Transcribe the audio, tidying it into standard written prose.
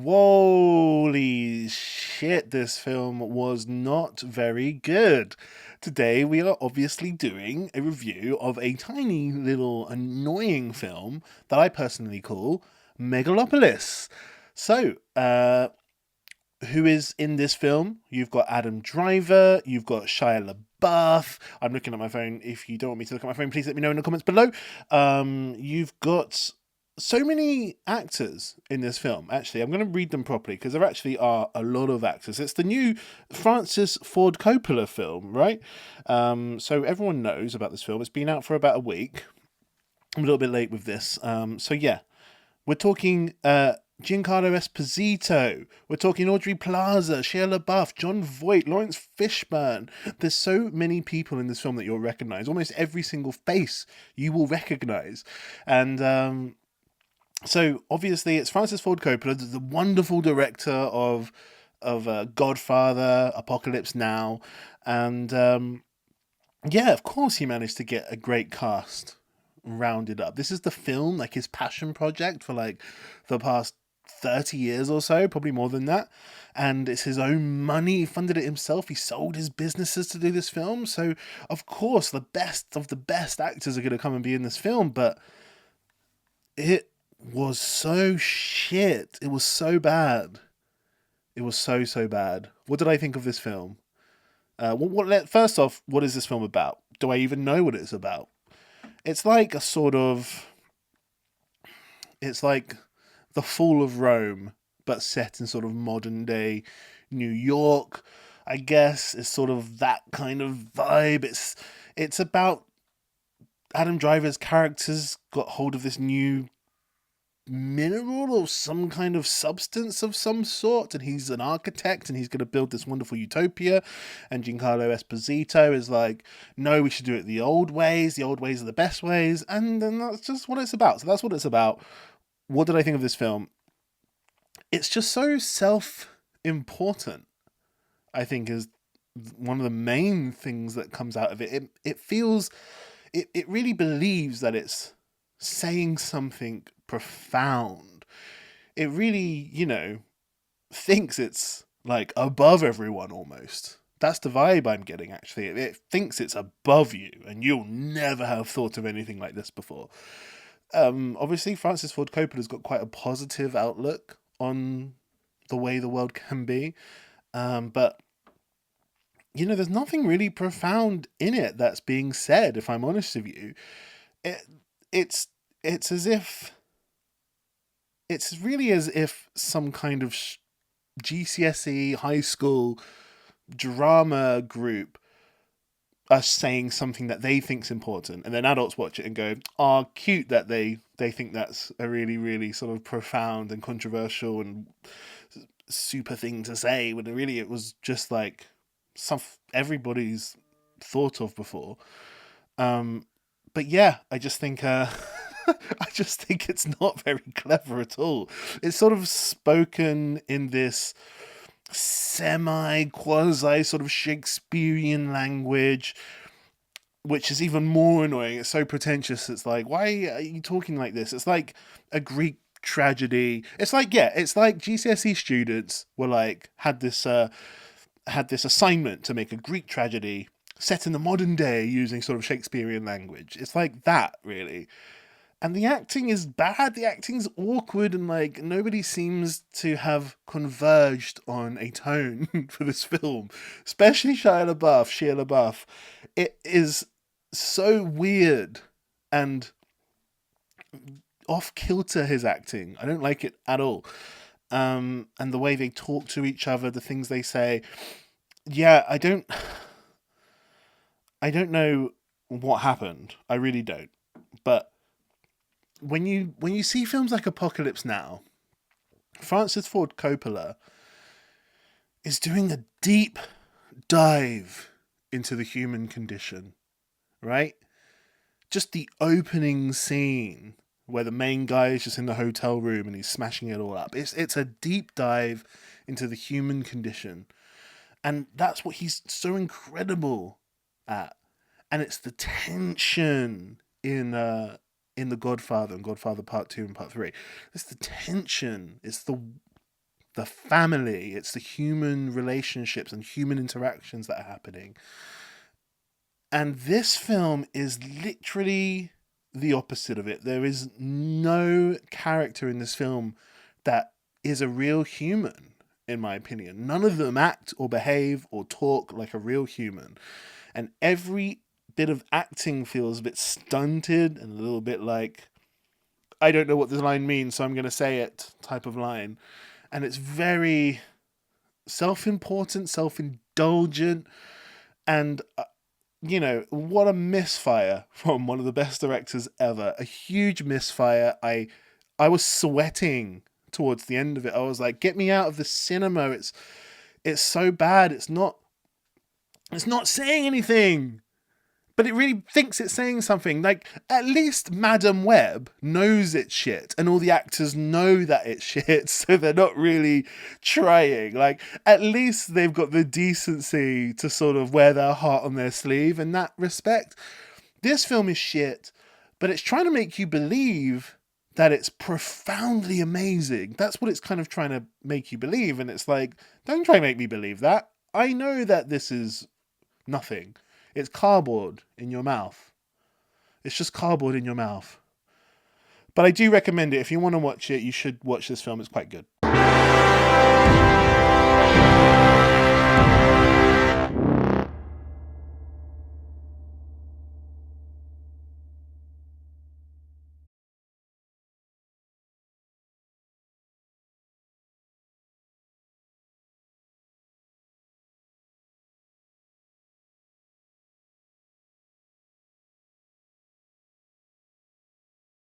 Holy shit, this film was not very good. Today we are obviously doing a review of a tiny little annoying film that I personally call Megalopolis. So, who is in this film? You've got Adam Driver, you've got Shia LaBeouf. I'm looking at my phone. If you don't want me to look at my phone, please let me know in the comments below. You've got so many actors in this film. Actually, I'm going to read them properly because there actually are a lot of actors. It's the new Francis Ford Coppola film, right? So everyone knows about this film. It's been out for about a week. I'm a little bit late with this. So yeah, we're talking Giancarlo Esposito. We're talking Audrey Plaza, Shia LaBeouf, John Voight, Lawrence Fishburne. There's so many people in this film that you'll recognize. Almost every single face you will recognize. And so obviously it's Francis Ford Coppola, the wonderful director of Godfather, Apocalypse Now, and yeah, of course he managed to get a great cast rounded up. This is the film, like his passion project for like the past 30 years or so, probably more than that. And it's his own money. He funded it himself. He sold his businesses to do this film. So, of course, the best of the best actors are going to come and be in this film. But it was so shit. It was so bad. It was so bad. What did I think of this film? First off, what is this film about? Do I even know what it's about? It's like a sort of... It's like the fall of Rome, but set in sort of modern day New York, I guess. It's sort of that kind of vibe. It's about Adam Driver's characters got hold of this new mineral or some kind of substance of some sort, and he's an architect and he's going to build this wonderful utopia, and Giancarlo Esposito is like, no, we should do it the old ways are the best ways, and then that's just what it's about. So that's what it's about. What did I think of this film? It's just so self-important, I think, is one of the main things that comes out of it. It feels, it really believes that it's saying something profound. It really, thinks it's like above everyone almost. That's the vibe I'm getting, actually. It thinks it's above you, and you'll never have thought of anything like this before. Obviously, Francis Ford Coppola's got quite a positive outlook on the way the world can be. But, there's nothing really profound in it that's being said, if I'm honest with you. It's as if... It's really as if some kind of GCSE high school drama group are saying something that they think's important, and then adults watch it and go, "Oh, cute that they think that's a really, really sort of profound and controversial and super thing to say," when really it was just like stuff everybody's thought of before. But yeah, I just think I just think it's not very clever at all. It's sort of spoken in this quasi sort of Shakespearean language, which is even more annoying. It's so pretentious. It's like, why are you talking like this? It's like a Greek tragedy. It's like GCSE students were like had this assignment to make a Greek tragedy set in the modern day using sort of Shakespearean language. It's like that, really. And the acting is bad. The acting's awkward, and like nobody seems to have converged on a tone for this film, especially Shia LaBeouf. It is so weird and off kilter, his acting. I don't like it at all. And the way they talk to each other, the things they say. Yeah, I don't know what happened. I really don't. But when you see films like Apocalypse Now, Francis Ford Coppola is doing a deep dive into the human condition, right? Just the opening scene where the main guy is just in the hotel room and he's smashing it all up. It's a deep dive into the human condition. And that's what he's so incredible at. And it's the tension in The Godfather and Godfather Part 2 and Part 3. It's the tension. It's the the family, it's the human relationships and human interactions that are happening. And this film is literally the opposite of it. There is no character in this film that is a real human, in my opinion. None of them act or behave or talk like a real human. And every bit of acting feels a bit stunted and a little bit like, I don't know what this line means, so I'm going to say it type of line. And it's very self-important, self-indulgent, and what a misfire from one of the best directors ever. A huge misfire. I was sweating towards the end of it. I was like, get me out of the cinema. It's so bad. It's not saying anything. But it really thinks it's saying something. Like, at least Madam Web knows it's shit, and all the actors know that it's shit, so they're not really trying. Like, at least they've got the decency to sort of wear their heart on their sleeve in that respect. This film is shit, but it's trying to make you believe that it's profoundly amazing. That's what it's kind of trying to make you believe, and it's like, don't try and make me believe that. I know that this is nothing. It's cardboard in your mouth. It's just cardboard in your mouth. But I do recommend it. If you want to watch it, you should watch this film. It's quite good.